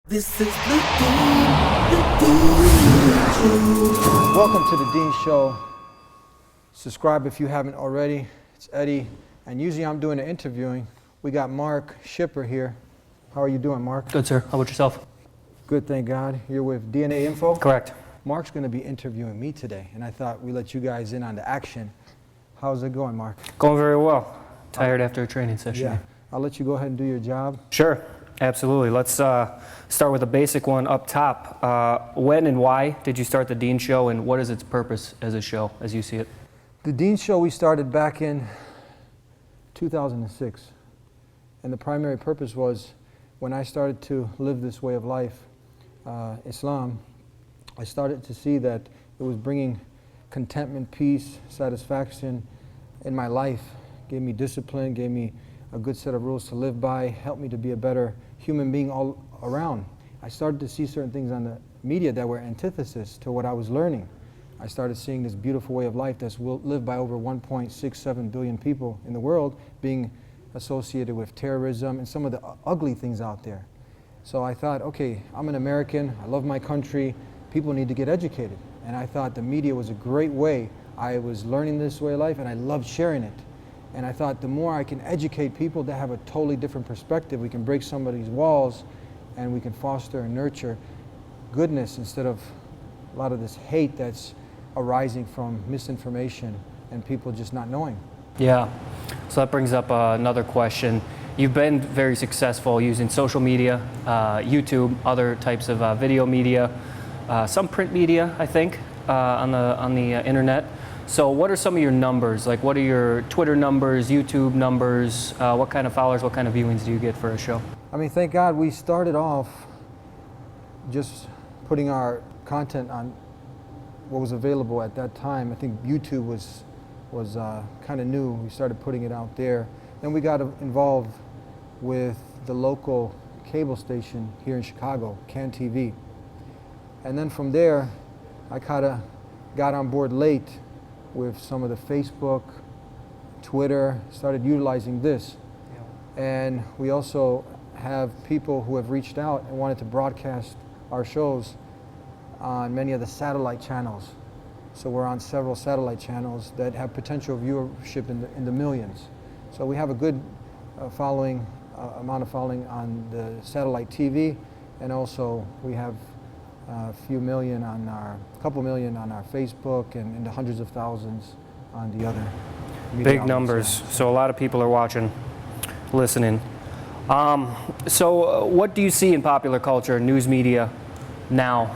This is TheDeenShow. Welcome to the Dean Show. Subscribe if you haven't already. It's Eddie, and usually I'm doing the interviewing. We got Mark Shipper here. How are you doing, Mark? Good, sir. How about yourself? Good, thank God. You're with DNA Info? Correct. Mark's going to be interviewing me today, and I thought we let you guys in on the action. How's it going, Mark? Going very well. Tired after a training session. Yeah. I'll let you go ahead and do your job. Sure. Absolutely. Let's start with a basic one up top. When and why did you start the Dean Show, and what is its purpose as a show, as you see it? The Dean Show we started back in 2006, and the primary purpose was when I started to live this way of life, Islam, I started to see that it was bringing contentment, peace, satisfaction in my life. Gave me discipline, gave me a good set of rules to live by, helped me to be a better human being all around. I started to see certain things on the media that were antithesis to what I was learning. I started seeing this beautiful way of life that's lived by over 1.67 billion people in the world being associated with terrorism and some of the ugly things out there. So I thought, okay, I'm an American, I love my country, people need to get educated. And I thought the media was a great way. I was learning this way of life and I loved sharing it. And I thought the more I can educate people that have a totally different perspective, we can break somebody's walls and we can foster and nurture goodness instead of a lot of this hate that's arising from misinformation and people just not knowing. Yeah. So that brings up another question. You've been very successful using social media, YouTube, other types of video media, some print media, I think, on the internet. So what are some of your numbers? Like, what are your Twitter numbers, YouTube numbers? What kind of followers, what kind of viewings do you get for a show? I mean, thank God we started off just putting our content on what was available at that time. I think YouTube was kind of new. We started putting it out there. Then we got involved with the local cable station here in Chicago, CAN TV. And then from there, I kind of got on board late with some of the Facebook, Twitter, started utilizing this. Yeah. And we also have people who have reached out and wanted to broadcast our shows on many of the satellite channels. So we're on several satellite channels that have potential viewership in the millions. So we have a good amount of following on the satellite TV, and also we have a couple million on our Facebook, and in the hundreds of thousands on the other media Big numbers. So a lot of people are watching, listening. So what do you see in popular culture, news media now?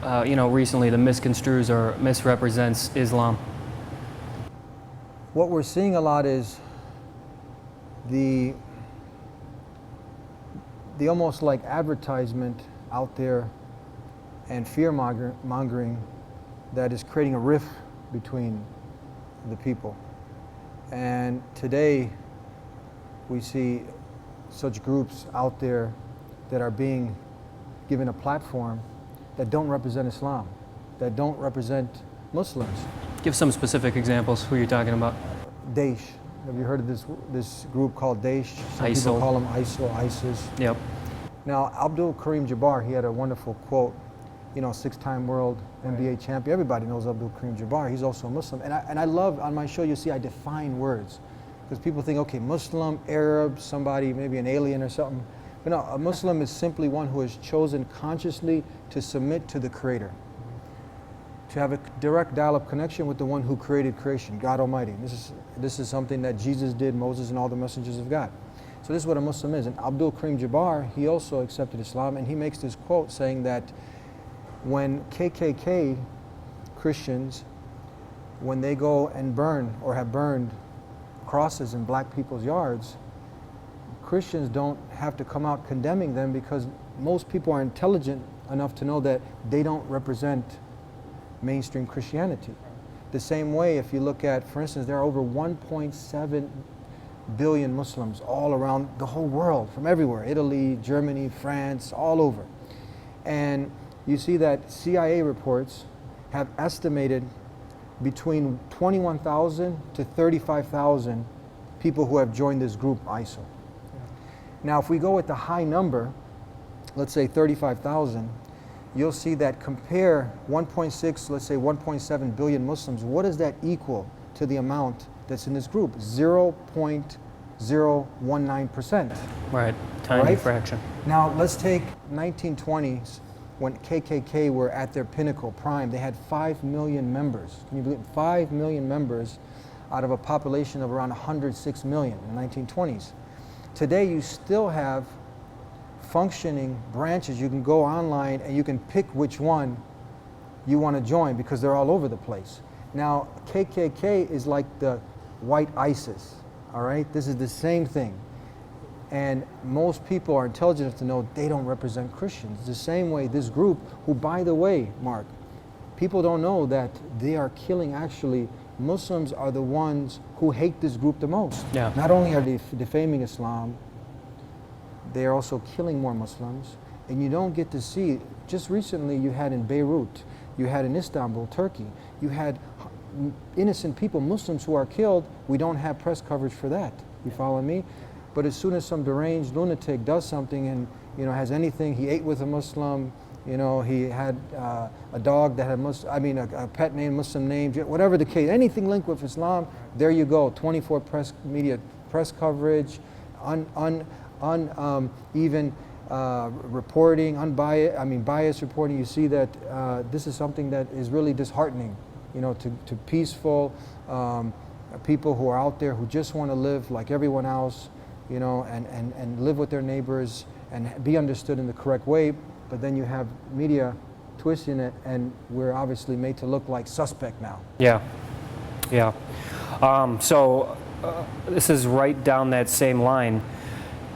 Recently, that misconstrues or misrepresents Islam. What we're seeing a lot is the almost like advertisement out there and fear-mongering that is creating a rift between the people. And today, we see such groups out there that are being given a platform that don't represent Islam, that don't represent Muslims. Give some specific examples, who you're talking about. Daesh. Have you heard of this group called Daesh? Some ISIL. people call them ISIL, ISIS. Yep. Now, Abdul Karim Jabar, he had a wonderful quote, six-time world NBA champion. Everybody knows Abdul Karim Jabar. He's also a Muslim. And I love, on my show, you'll see I define words. Because people think, okay, Muslim, Arab, somebody, maybe an alien or something. But no, a Muslim is simply one who has chosen consciously to submit to the Creator, to have a direct dial-up connection with the one who created creation, God Almighty. This is something that Jesus did, Moses, and all the messengers of God. So this is what a Muslim is. And Abdul Karim Jabar, he also accepted Islam, and he makes this quote saying that when KKK Christians, when they go and burn or have burned crosses in black people's yards, Christians don't have to come out condemning them because most people are intelligent enough to know that they don't represent mainstream Christianity. The same way, if you look at, for instance, there are over 1.7 billion Muslims all around the whole world, from everywhere, Italy, Germany, France, all over. And you see that CIA reports have estimated between 21,000 to 35,000 people who have joined this group, ISIL. Now, if we go with the high number, let's say 35,000, you'll see that compare 1.6, let's say 1.7 billion Muslims, what does that equal to the amount that's in this group? 0.019%. Right, tiny fraction. Now let's take 1920s when KKK were at their pinnacle prime. They had 5 million members. Can you believe it? 5 million members out of a population of around 106 million in the 1920s. Today you still have functioning branches. You can go online and you can pick which one you want to join because they're all over the place. Now KKK is like the white ISIS, all right? This is the same thing. And most people are intelligent enough to know they don't represent Christians. The same way this group, who by the way, Mark, people don't know that they are killing actually, Muslims are the ones who hate this group the most. Yeah. Not only are they defaming Islam, they are also killing more Muslims. And you don't get to see, just recently you had in Beirut, you had in Istanbul, Turkey, you had innocent people, Muslims who are killed. We don't have press coverage for that. You follow me? But as soon as some deranged lunatic does something and has anything, he ate with a Muslim, he had a dog that had a pet name, Muslim name, whatever the case, anything linked with Islam, there you go. 24 media press coverage, even reporting, biased reporting. You see that this is something that is really disheartening, to peaceful people who are out there who just want to live like everyone else, and live with their neighbors and be understood in the correct way. But then you have media twisting it, and we're obviously made to look like suspect now. Yeah, yeah. This is right down that same line.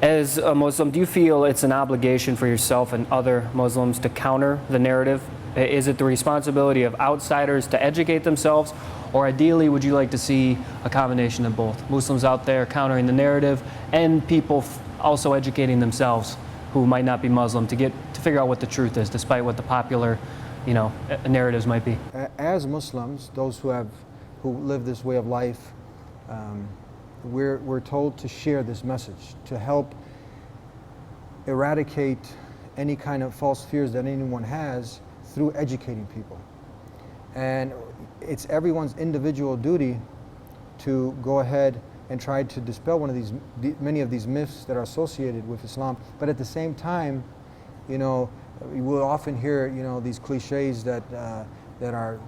As a Muslim, do you feel it's an obligation for yourself and other Muslims to counter the narrative? Is it the responsibility of outsiders to educate themselves, or ideally would you like to see a combination of both? Muslims out there countering the narrative and people also educating themselves who might not be Muslim to figure out what the truth is, despite what the popular, narratives might be. As Muslims, those who live this way of life, we're told to share this message, to help eradicate any kind of false fears that anyone has through educating people. And it's everyone's individual duty to go ahead and try to dispel many of these myths that are associated with Islam. But at the same time, you will often hear, these cliches that are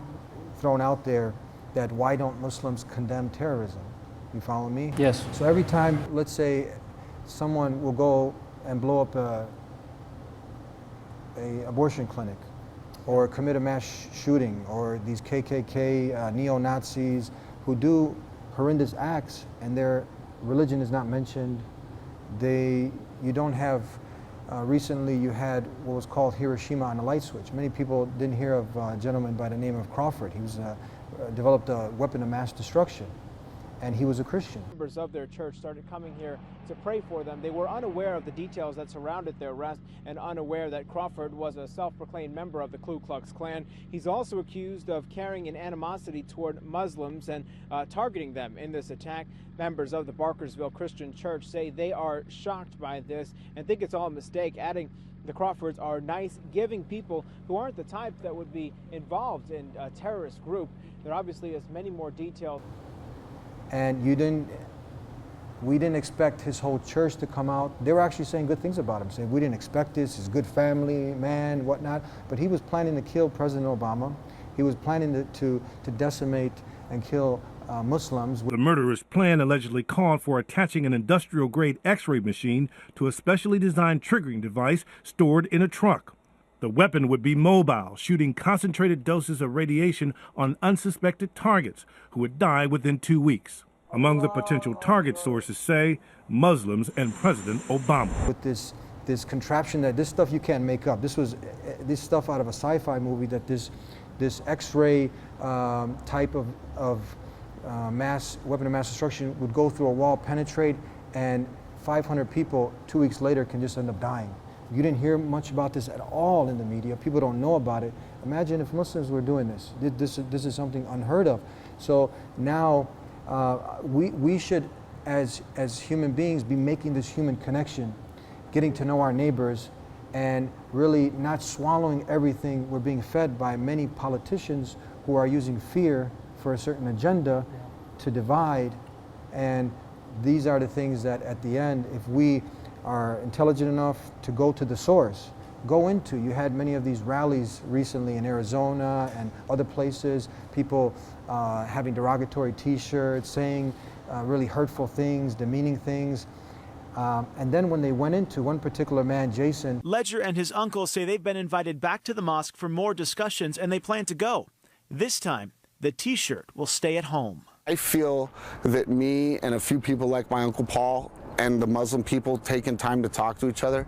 thrown out there, that why don't Muslims condemn terrorism? You follow me? Yes. So every time, let's say, someone will go and blow up a abortion clinic, or commit a mass shooting, or these KKK neo-Nazis who do horrendous acts and their religion is not mentioned. You don't have, recently you had what was called Hiroshima on a light switch. Many people didn't hear of a gentleman by the name of Crawford. He developed a weapon of mass destruction, and he was a Christian. Members of their church started coming here to pray for them. They were unaware of the details that surrounded their arrest and unaware that Crawford was a self-proclaimed member of the Ku Klux Klan. He's also accused of carrying an animosity toward Muslims and targeting them in this attack. Members of the Barkersville Christian Church say they are shocked by this and think it's all a mistake, adding the Crawfords are nice, giving people who aren't the type that would be involved in a terrorist group. There obviously is many more details. And we didn't expect his whole church to come out. They were actually saying good things about him, saying we didn't expect this, he's a good family man, whatnot. But he was planning to kill President Obama. He was planning to decimate and kill Muslims. The murderous plan allegedly called for attaching an industrial-grade X-ray machine to a specially designed triggering device stored in a truck. The weapon would be mobile, shooting concentrated doses of radiation on unsuspected targets who would die within 2 weeks. Among the potential target, sources say Muslims and President Obama. With this contraption, that this stuff you can't make up. This was this stuff out of a sci-fi movie, that this X-ray type of weapon of mass destruction would go through a wall, penetrate, and 500 people 2 weeks later can just end up dying. You didn't hear much about this at all in the media. People don't know about it. Imagine if Muslims were doing this. This is something unheard of. So now we should, as human beings, be making this human connection, getting to know our neighbors, and really not swallowing everything we're being fed by many politicians who are using fear for a certain agenda to divide. And these are the things that at the end, if we are intelligent enough to go to the source, go into. You had many of these rallies recently in Arizona and other places, people having derogatory t-shirts, saying really hurtful things, demeaning things. And then when they went into one particular man, Jason. Ledger and his uncle say they've been invited back to the mosque for more discussions and they plan to go. This time, the t-shirt will stay at home. I feel that me and a few people like my Uncle Paul and the Muslim people taking time to talk to each other,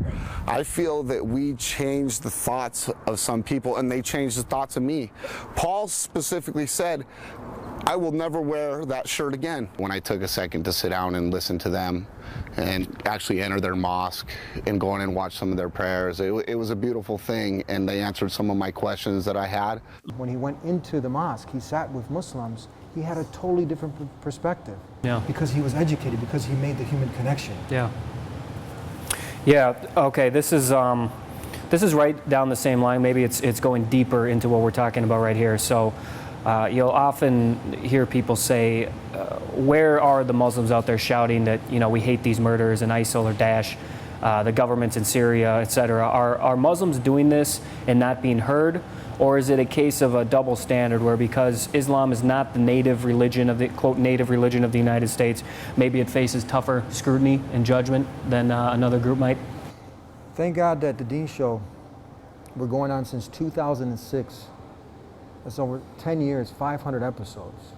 I feel that we changed the thoughts of some people and they changed the thoughts of me. Paul specifically said, I will never wear that shirt again. When I took a second to sit down and listen to them and actually enter their mosque and go in and watch some of their prayers, it was a beautiful thing, and they answered some of my questions that I had. When he went into the mosque, he sat with Muslims. He had a totally different perspective. Yeah. Because he was educated, because he made the human connection. Yeah. Yeah. Okay. This is right down the same line. Maybe it's going deeper into what we're talking about right here. So you'll often hear people say, "Where are the Muslims out there shouting that we hate these murders and ISIL or Daesh, the governments in Syria, etc." Are Muslims doing this and not being heard? Or is it a case of a double standard where because Islam is not the native religion of the, quote, native religion of the United States, maybe it faces tougher scrutiny and judgment than another group might? Thank God that the Dean Show, we're going on since 2006. That's over 10 years, 500 episodes.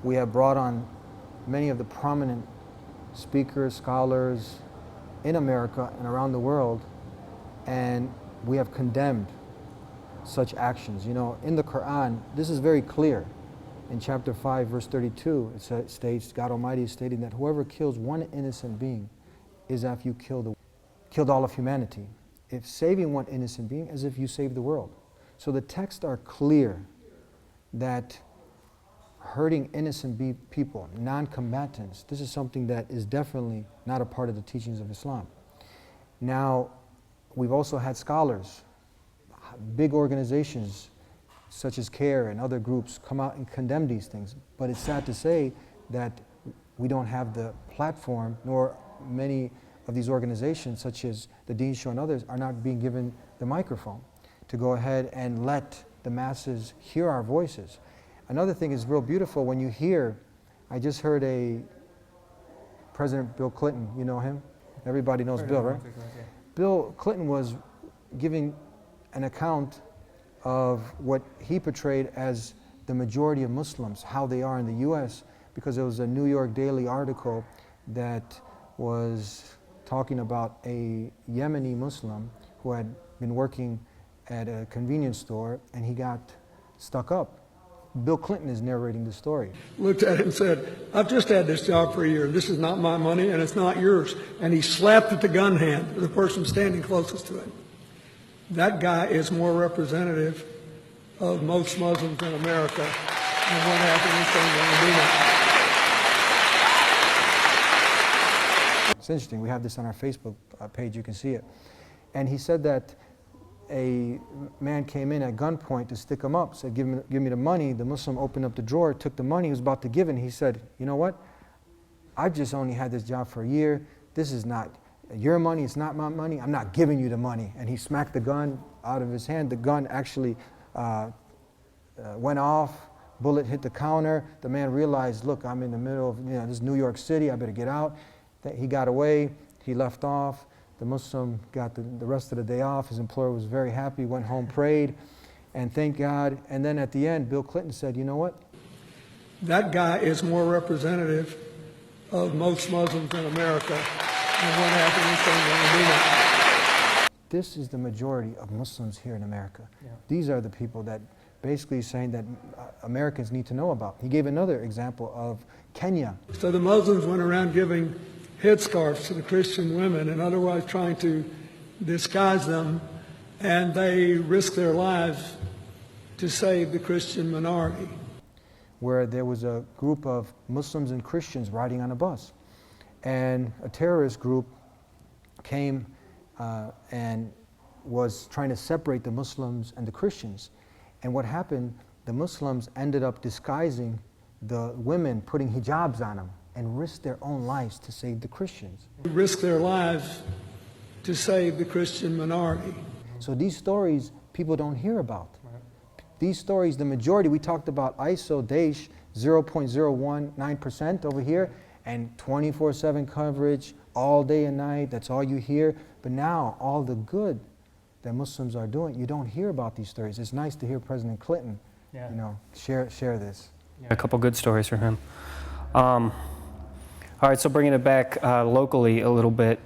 We have brought on many of the prominent speakers, scholars in America and around the world, and we have condemned such actions. In the Quran, this is very clear. In chapter 5, verse 32, it states, God Almighty is stating that whoever kills one innocent being is as if you killed all of humanity. If saving one innocent being, as if you saved the world. So the texts are clear that hurting innocent people, non-combatants, this is something that is definitely not a part of the teachings of Islam. Now, we've also had scholars, big organizations such as CARE and other groups come out and condemn these things. But it's sad to say that we don't have the platform, nor many of these organizations such as the Dean Show and others are not being given the microphone to go ahead and let the masses hear our voices. Another thing is real beautiful when you hear, I just heard President Bill Clinton, you know him? Everybody knows Bill, right? Bill Clinton was giving an account of what he portrayed as the majority of Muslims, how they are in the US, because there was a New York Daily article that was talking about a Yemeni Muslim who had been working at a convenience store and he got stuck up. Bill Clinton is narrating the story. Looked at it and said, I've just had this job for a year. This is not my money and it's not yours. And he slapped at the gun hand of the person standing closest to him. That guy is more representative of most Muslims in America than what happened in It's interesting, we have this on our Facebook page, you can see it. And he said that a man came in at gunpoint to stick him up, said, give me the money. The Muslim opened up the drawer, took the money, he was about to give it, and he said, you know what? I've just only had this job for a year. This is not your money, it's not my money, I'm not giving you the money. And he smacked the gun out of his hand. The gun actually went off, bullet hit the counter. The man realized, look, I'm in the middle of this New York City, I better get out. He got away, he left off. The Muslim got the rest of the day off. His employer was very happy, went home, prayed, and thank God. And then at the end, Bill Clinton said, you know what? That guy is more representative of most Muslims in America than what happened in This is the majority of Muslims here in America. Yeah. These are the people that basically saying that Americans need to know about. He gave another example of Kenya. So the Muslims went around giving headscarves to the Christian women and otherwise trying to disguise them, and they risked their lives to save the Christian minority. Where there was a group of Muslims and Christians riding on a bus, and a terrorist group came and was trying to separate the Muslims and the Christians. And what happened, the Muslims ended up disguising the women, putting hijabs on them, and risked their own lives to save the Christians. Risk their lives to save the Christian minority. So these stories people don't hear about. These stories, the majority, we talked about ISO, Daesh, 0.019% over here, and 24/7 coverage, all day and night, that's all you hear. But now, all the good that Muslims are doing, you don't hear about these stories. It's nice to hear President Clinton, you know, share this. Yeah, a couple good stories from him. All right, so bringing it back locally a little bit,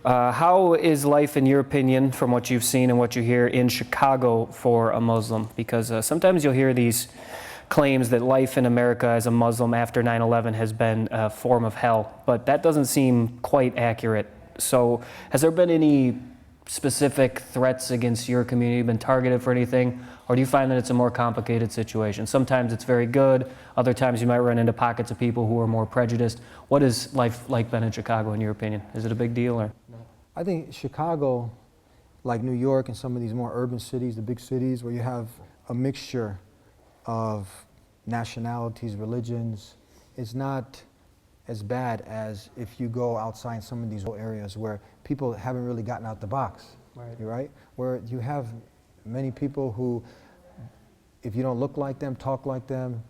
how is life, in your opinion, from what you've seen and what you hear in Chicago for a Muslim? Because sometimes you'll hear these claims that life in America as a Muslim after 9/11 has been a form of hell, but that doesn't seem quite accurate. So has there been any specific threats against your community, been targeted for anything, or do you find that it's a more complicated situation? Sometimes it's very good, other times you might run into pockets of people who are more prejudiced. What is life like been in Chicago, in your opinion? Is it a big deal, or? I think Chicago, like New York and some of these more urban cities, the big cities where you have a mixture of nationalities, religions, is not as bad as if you go outside some of these areas where people haven't really gotten out the box, right? Where you have many people who, if you don't look like them, talk like them,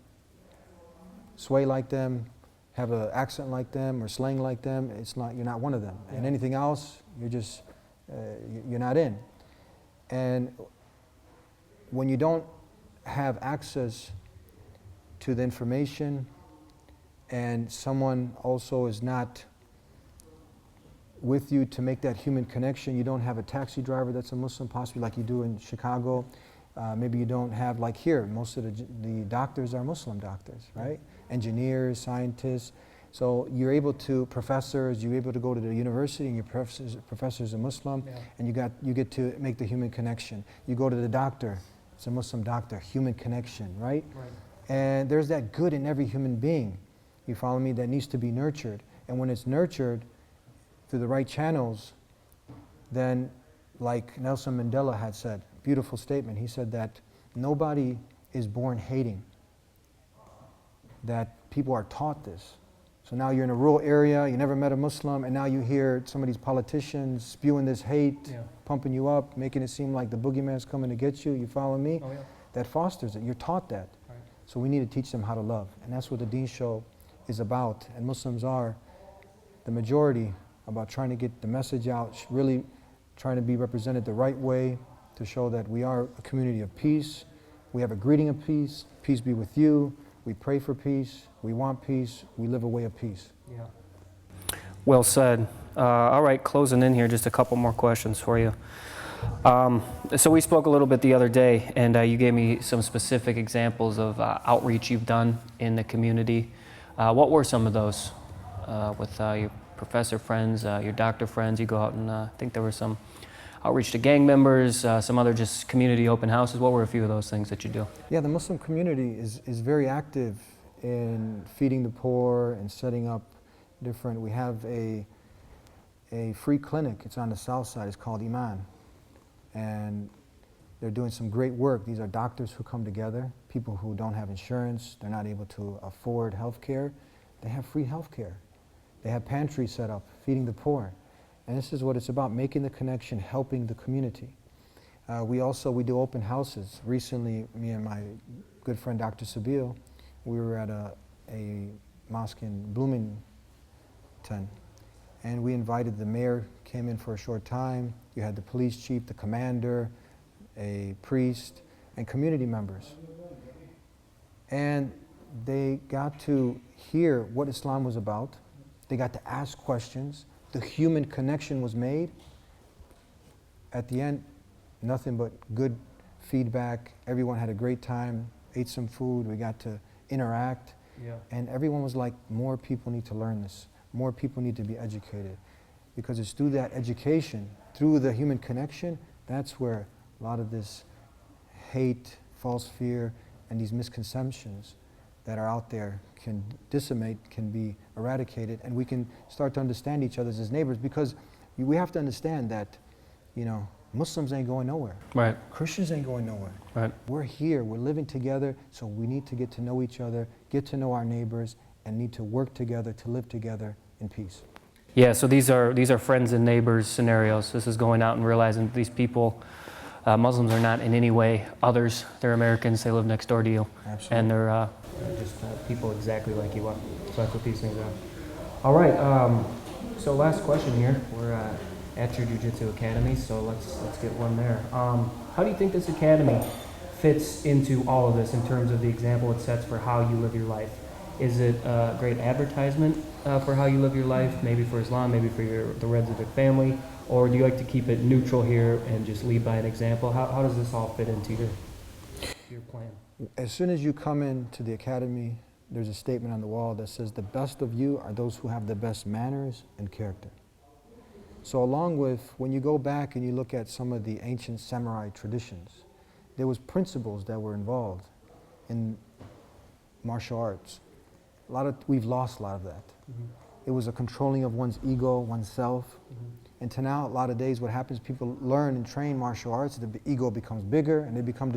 sway like them, have an accent like them or slang like them, it's not, you're not one of them. And anything else, you're just, you're not in. And when you don't have access to the information, and someone also is not with you to make that human connection, you don't have a taxi driver that's a Muslim, possibly like you do in Chicago. Maybe you don't have, like here, most of the doctors are Muslim doctors, right? Engineers, scientists. So you're able to, professors, you're able to go to the university and your professor's a Muslim, and you get to make the human connection. You go to the doctor, it's a Muslim doctor, human connection, right? And there's that good in every human being, you follow me, that needs to be nurtured. And when it's nurtured through the right channels, then like Nelson Mandela had said, beautiful statement, he said that nobody is born hating, that people are taught this. So now you're in a rural area, you never met a Muslim, and now you hear some of these politicians spewing this hate, pumping you up, making it seem like the boogeyman's coming to get you, you follow me? That fosters it, you're taught that. So we need to teach them how to love. And that's what the Deen Show is about. And Muslims are the majority about trying to get the message out, really trying to be represented the right way to show that we are a community of peace. We have a greeting of peace. Peace be with you. We pray for peace. We want peace. We live a way of peace. Well said. All right, closing in here, just a couple more questions for you. So we spoke a little bit the other day, and you gave me some specific examples of outreach you've done in the community. What were some of those with your professor friends, your doctor friends? You go out and I think there were some outreach to gang members, some other just community open houses. What were a few of those things that you do? Yeah, the Muslim community is very active in feeding the poor and setting up different, we have a free clinic. It's on the south side. It's called Iman. And they're doing some great work. These are doctors who come together, people who don't have insurance, they're not able to afford health care. They have free health care. They have pantries set up, feeding the poor. And this is what it's about, making the connection, helping the community. We do open houses. Recently, me and my good friend Dr. Sabil, we were at a mosque in Bloomington, and we invited, the mayor came in for a short time. You had the police chief, the commander, a priest, and community members. And they got to hear what Islam was about. They got to ask questions. The human connection was made. At the end, nothing but good feedback. Everyone had a great time, ate some food, we got to interact. And everyone was like, more people need to learn this. More people need to be educated. Because it's through that education, through the human connection, that's where a lot of this hate, false fear, and these misconceptions that are out there can decimate, can be eradicated, and we can start to understand each other as neighbors. Because we have to understand that, you know, Muslims ain't going nowhere. Right. Christians ain't going nowhere. Right. We're here, we're living together, so we need to get to know each other, get to know our neighbors, and need to work together to live together in peace. Yeah, so these are friends and neighbors scenarios. This is going out and realizing these people, Muslims are not in any way others. They're Americans, they live next door to you. Absolutely. And they're just people exactly like you are. So that's what these things are. All right, so last question here. We're at your JiuJitsu Academy, so let's get one there. How do you think this academy fits into all of this in terms of the example it sets for how you live your life? Is it a great advertisement for how you live your life, maybe for Islam, maybe for the Reddick family, or do you like to keep it neutral here and just lead by an example? How does this all fit into your plan? As soon as you come into the academy, there's a statement on the wall that says, the best of you are those who have the best manners and character. So along with, when you go back and you look at some of the ancient samurai traditions, there was principles that were involved in martial arts. We've lost a lot of that. Mm-hmm. It was a controlling of one's ego, oneself. Mm-hmm. And to now, a lot of days, what happens, people learn and train martial arts, the ego becomes bigger and they become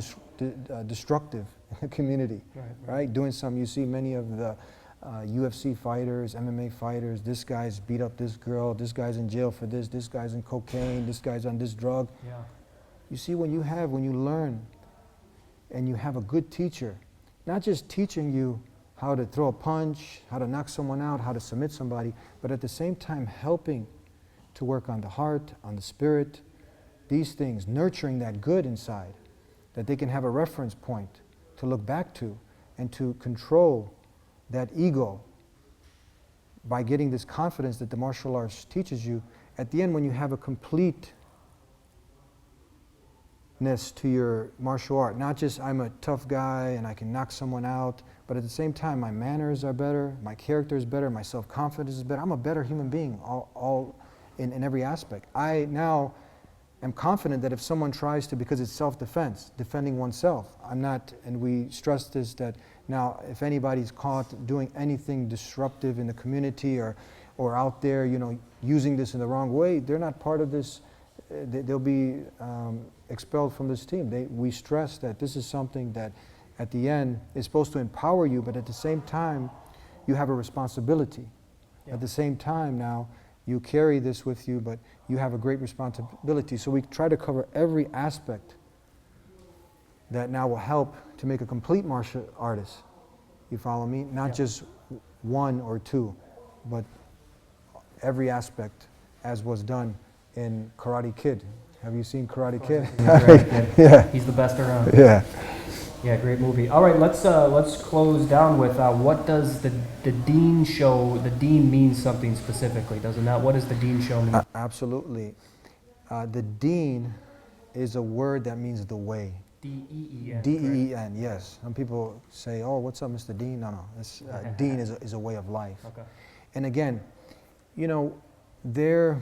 destructive in the community, right? Doing some, you see many of the UFC fighters, MMA fighters, this guy's beat up this girl, this guy's in jail for this guy's in cocaine, this guy's on this drug. Yeah. You see, when you learn and you have a good teacher, not just teaching you how to throw a punch, how to knock someone out, how to submit somebody, but at the same time helping to work on the heart, on the spirit, these things, nurturing that good inside, that they can have a reference point to look back to and to control that ego by getting this confidence that the martial arts teaches you. At the end, when you have a completeness to your martial art, not just I'm a tough guy and I can knock someone out, but at the same time my manners are better, my character is better, my self-confidence is better, I'm a better human being all in every aspect. I now am confident that if someone tries to, because it's self-defense, defending oneself, I'm not, and we stress this, that now if anybody's caught doing anything disruptive in the community or out there, using this in the wrong way, they're not part of this, they'll be expelled from this team. We stress that this is something that at the end is supposed to empower you, but at the same time, you have a responsibility. Yeah. At the same time now, you carry this with you, but you have a great responsibility. So we try to cover every aspect that now will help to make a complete martial artist. You follow me? Not just one or two, but every aspect as was done in Karate Kid. Have you seen Karate Kid? Yeah. He's the best around. Yeah. Yeah, great movie. All right, let's close down with what does the Deen Show? The Deen means something specifically, does it not? What does the Deen Show mean? Absolutely. The Deen is a word that means the way. D-E-E-N. D-E-E-N, yes. Some people say, "Oh, what's up, Mr. Deen?" No. It's, Deen is a way of life. Okay. And again, there,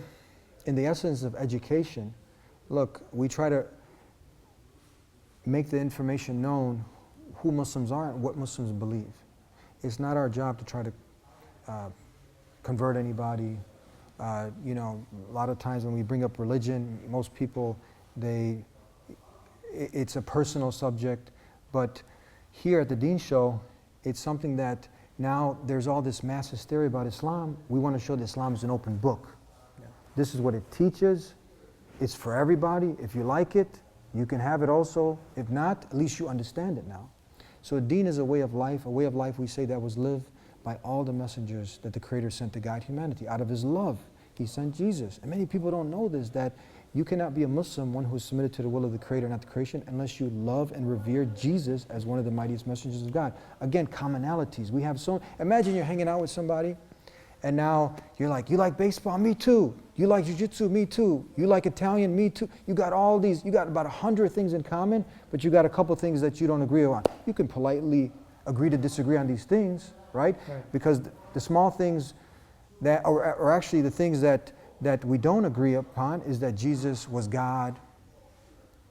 in the essence of education, look, we try to make the information known who Muslims are and what Muslims believe. It's not our job to try to convert anybody. A lot of times when we bring up religion, most people, it's a personal subject. But here at the Deen Show, it's something that now there's all this mass hysteria about Islam. We want to show that Islam is an open book. Yeah. This is what it teaches. It's for everybody. If you like it, you can have it also. If not, at least you understand it now. So Deen is a way of life we say that was lived by all the messengers that the Creator sent to guide humanity. Out of His love, He sent Jesus. And many people don't know this, that you cannot be a Muslim, one who is submitted to the will of the Creator, not the creation, unless you love and revere Jesus as one of the mightiest messengers of God. Again, commonalities. We have imagine you're hanging out with somebody, and now you're like, you like baseball? Me too. You like jiu-jitsu? Me too. You like Italian? Me too. You got about 100 things in common, but you got a couple things that you don't agree on. You can politely agree to disagree on these things, right? Because the small things that, or actually the things that we don't agree upon is that Jesus was God,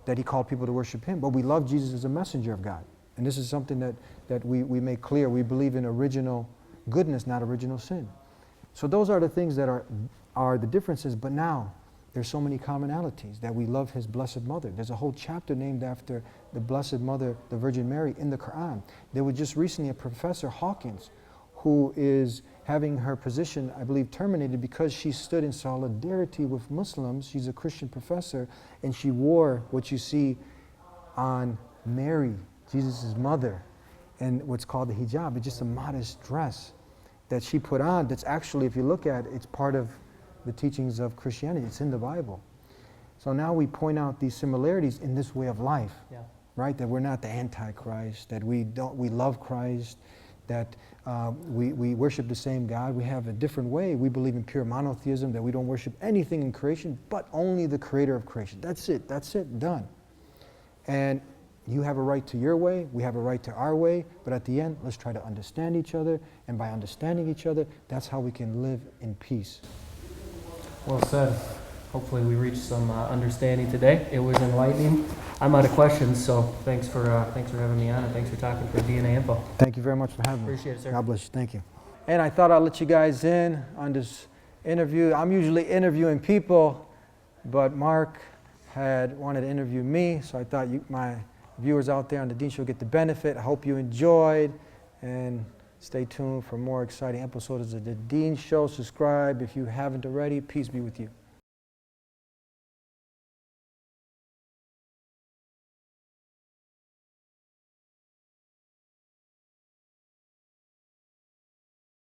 that He called people to worship Him. But we love Jesus as a messenger of God. And this is something that we make clear. We believe in original goodness, not original sin. So those are the things that are the differences. But now, there's so many commonalities, that we love his Blessed Mother. There's a whole chapter named after the Blessed Mother, the Virgin Mary, in the Quran. There was just recently a Professor Hawkins who is having her position, I believe, terminated because she stood in solidarity with Muslims. She's a Christian professor, and she wore what you see on Mary, Jesus' mother, and what's called the hijab. It's just a modest dress that she put on that's actually, if you look at it, it's part of the teachings of Christianity. It's in the Bible. So now we point out these similarities in this way of life, right? That we're not the Antichrist, that we love Christ, that we worship the same God. We have a different way. We believe in pure monotheism, that we don't worship anything in creation, but only the creator of creation. That's it, done. And you have a right to your way, we have a right to our way, but at the end, let's try to understand each other, and by understanding each other, that's how we can live in peace. Well said. Hopefully we reached some understanding today. It was enlightening. I'm out of questions, so thanks for having me on, and thanks for talking for DNA Info. Thank you very much for having me. Appreciate it, sir. God bless you. Thank you. And I thought I'd let you guys in on this interview. I'm usually interviewing people, but Mark had wanted to interview me, so I thought my viewers out there on The Dean Show get the benefit. I hope you enjoyed, and stay tuned for more exciting episodes of The Dean Show. Subscribe if you haven't already. Peace be with you.